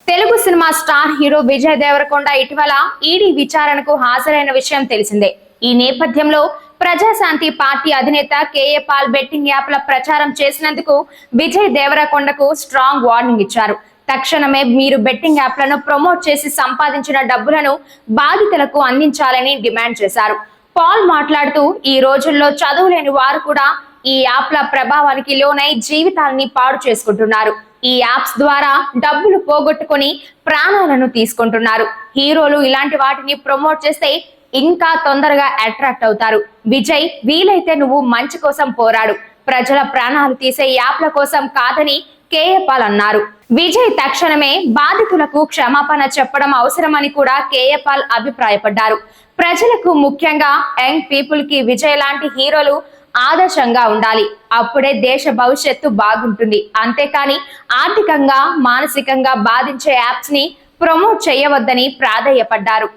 Telugu cinema star hero Vijay Deverakonda ఇటీవల ED విచారణకు హాజరైన విషయం తెలిసిందే. ఈ నేపథ్యంలో ప్రజాశాంతి పార్టీ అధినేత కేఏ పాల్ బెట్టింగ్ యాప్ల ప్రచారం చేసినందుకు విజయ్ దేవరకొండకు స్ట్రాంగ్ వార్నింగ్ ఇచ్చారు. తక్షణమే మీరు బెట్టింగ్ యాప్లను ప్రమోట్ చేసి సంపాదించిన డబ్బులను బాధితులకు అందించాలని డిమాండ్ చేశారు. పాల్ మాట్లాడుతూ, ఈ రోజుల్లో చదువులేని వారు కూడా ఈ యాప్ల ప్రభావానికి లోనై జీవితాలని పాడు చేసుకుంటున్నారు. ఈ యాప్స్ ద్వారా డబ్బులు పోగొట్టుకొని ప్రాణాలను తీసుకుంటున్నారు. హీరోలు ఇలాంటి వాటిని ప్రమోట్ చేస్తే ఇంకా తొందరగా అట్రాక్ట్ అవుతారు. విజయ్, వీలైతే నువ్వు మంచి కోసం పోరాడు, ప్రజల ప్రాణాలు తీసే యాప్ల కోసం కాదని కేఏ పాల్ అన్నారు. విజయ్ తక్షణమే బాధితులకు క్షమాపణ చెప్పడం అవసరమని కూడా కేఏ పాల్ అభిప్రాయపడ్డారు. ప్రజలకు, ముఖ్యంగా యంగ్ పీపుల్ కి విజయ్ లాంటి హీరోలు ఆదర్శంగా ఉండాలి. అప్పుడే దేశ భవిష్యత్తు బాగుంటుంది. అంతేకాని ఆర్థికంగా, మానసికంగా బాధించే యాప్స్ ని ప్రమోట్ చేయవద్దని ప్రాధేయపడ్డారు.